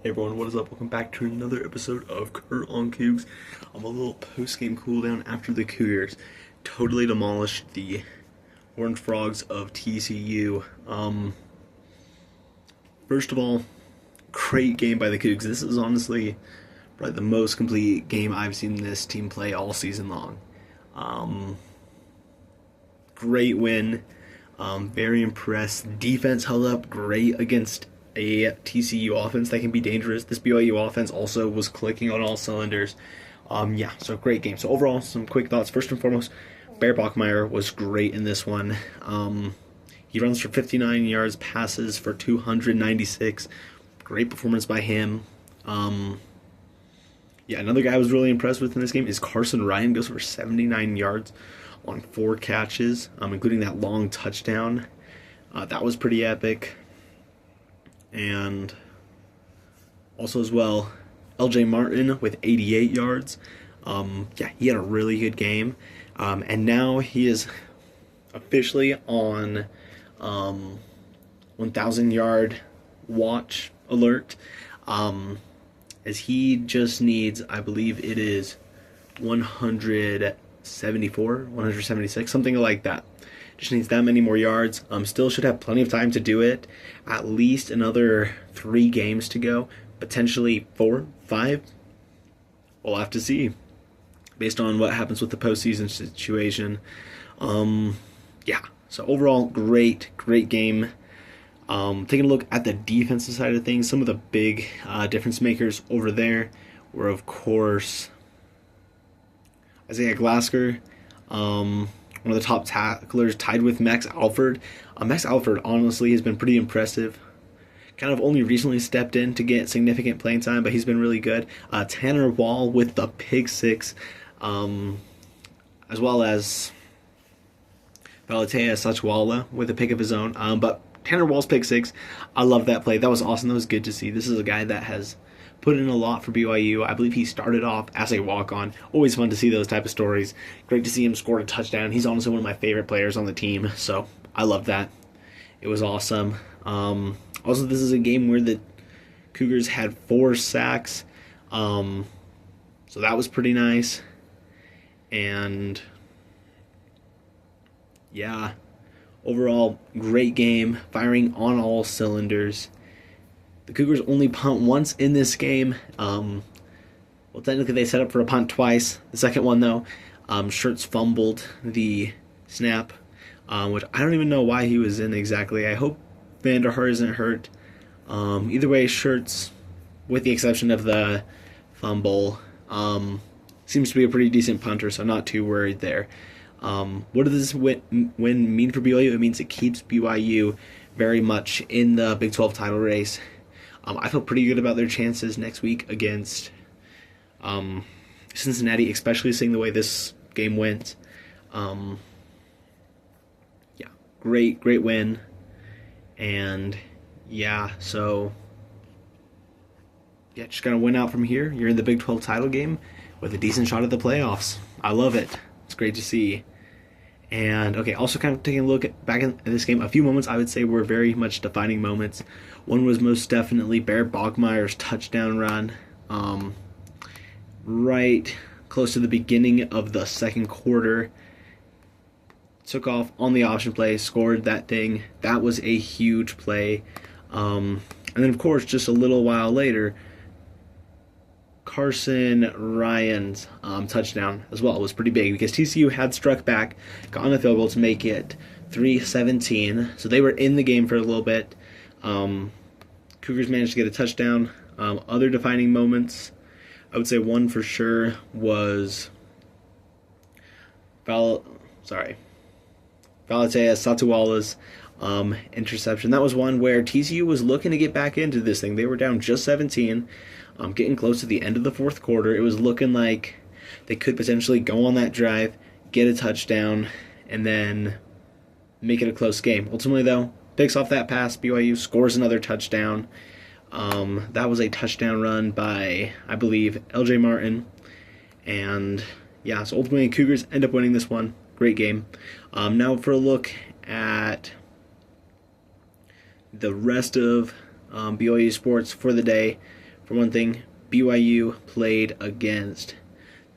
Hey everyone, what is up? Welcome back to another episode of Kurt on Cougs. I'm a little post-game cooldown after the Cougars totally demolished the Horned Frogs of TCU. First of all, great game by the Cougs. This is honestly probably the most complete game I've seen this team play all season long. Great win. Very impressed. Defense held up great against a TCU offense that can be dangerous. This BYU offense also was clicking on all cylinders. So great game. So overall, some quick thoughts. First and foremost, Bear Bachmeier was great in this one. He runs for 59 yards, passes for 296. Great performance by him. Another guy I was really impressed with in this game is Carson Ryan. Goes for 79 yards on 4 catches, including that long touchdown. That was pretty epic. And also as well, LJ Martin with 88 yards. He had a really good game. And now he is officially on 1,000 yard watch alert. As he just needs, I believe it is 174, 176, something like that. Just needs that many more yards. Still should have plenty of time to do it. At least another 3 games to go. Potentially 4, 5. We'll have to see. Based on what happens with the postseason situation. So overall, great game. Taking a look at the defensive side of things, some of the big difference makers over there were, of course, Isaiah Glasker, one of the top tacklers, tied with Max Alford. Max Alford, honestly, has been pretty impressive. Kind of only recently stepped in to get significant playing time, but he's been really good. Tanner Wall with the pick 6, as well as Valetea Sachwala with a pick of his own. But Tanner Wall's pick 6, I love that play. That was awesome. That was good to see. This is a guy that has put in a lot for BYU. I believe he started off as a walk-on. Always fun to see those type of stories. Great to see him score a touchdown. He's honestly one of my favorite players on the team, so I love that. It was awesome. Also, this is a game where the Cougars had 4 sacks, so that was pretty nice. And overall, great game, firing on all cylinders. The Cougars only punt once in this game. Technically they set up for a punt twice. The second one, though, Schertz fumbled the snap, which I don't even know why he was in exactly. I hope Vanderhaar isn't hurt. Either way, Schertz, with the exception of the fumble, seems to be a pretty decent punter, so not too worried there. What does this win mean for BYU? It means it keeps BYU very much in the Big 12 title race. I feel pretty good about their chances next week against Cincinnati, especially seeing the way this game went. Great win. And just gonna win out from here. You're in the Big 12 title game with a decent shot at the playoffs. I love it. It's great to see. And also kind of taking a look back at this game, a few moments I would say were very much defining moments. One was most definitely Bear Bachmeier's touchdown run, right close to the beginning of the second quarter. Took off on the option play, scored that thing. That was a huge play. And then, of course, just a little while later, Carson Ryan's touchdown as well was pretty big because TCU had struck back, gotten a field goal to make it 3-17. So they were in the game for a little bit. Cougars managed to get a touchdown. Other defining moments, I would say one for sure was Valetea Satuala's interception. That was one where TCU was looking to get back into this thing. They were down just 17, getting close to the end of the fourth quarter. It was looking like they could potentially go on that drive, get a touchdown, and then make it a close game. Ultimately, though, picks off that pass. BYU scores another touchdown. That was a touchdown run by, I believe, LJ Martin. And so ultimately, Cougars end up winning this one. Great game. Now for a look at the rest of BYU sports for the day. For one thing, BYU played against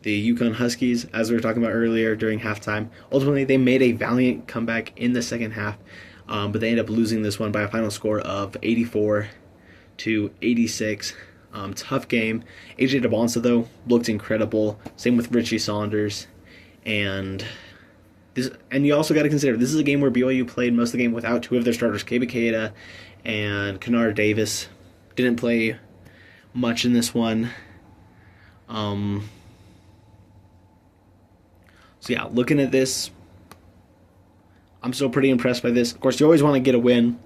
the Yukon Huskies, as we were talking about earlier during halftime. Ultimately, they made a valiant comeback in the second half, but they ended up losing this one by a final score of 84-86. Tough game. AJ DeBonsa, though, looked incredible. Same with Richie Saunders. And you also got to consider, this is a game where BYU played most of the game without two of their starters. Kebe Keita and Kennard Davis didn't play much in this one. So yeah, looking at this, I'm still pretty impressed by this. Of course, you always want to get a win.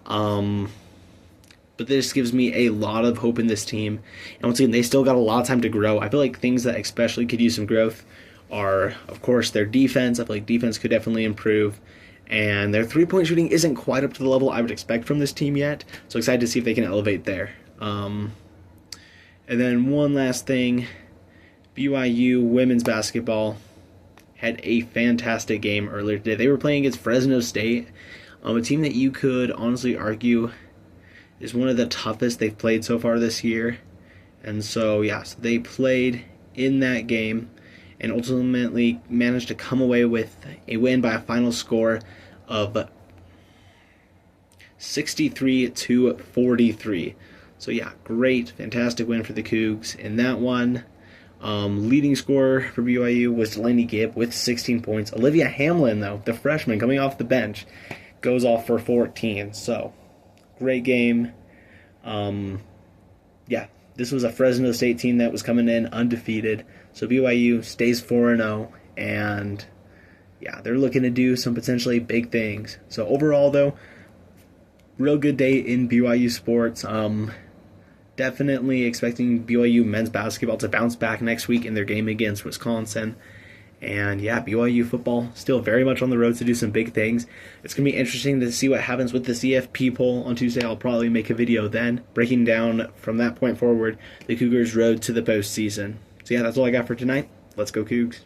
But this gives me a lot of hope in this team. And once again, they still got a lot of time to grow. I feel like things that especially could use some growth are, of course, their defense. I feel like defense could definitely improve. And their three-point shooting isn't quite up to the level I would expect from this team yet. So excited to see if they can elevate there. And then one last thing. BYU women's basketball had a fantastic game earlier today. They were playing against Fresno State, a team that you could honestly argue is one of the toughest they've played so far this year. And so, yeah, so they played in that game and ultimately managed to come away with a win by a final score of 63-43. So, yeah, great, fantastic win for the Cougs in that one. Leading scorer for BYU was Delaney Gibb with 16 points. Olivia Hamlin, though, the freshman coming off the bench, goes off for 14. So, great game. Yeah, this was a Fresno State team that was coming in undefeated. So BYU stays 4-0, and yeah, they're looking to do some potentially big things. So overall, though, real good day in BYU sports. Definitely expecting BYU men's basketball to bounce back next week in their game against Wisconsin. And yeah, BYU football still very much on the road to do some big things. It's going to be interesting to see what happens with the CFP poll on Tuesday. I'll probably make a video then, breaking down from that point forward the Cougars' road to the postseason. So yeah, that's all I got for tonight. Let's go Cougs.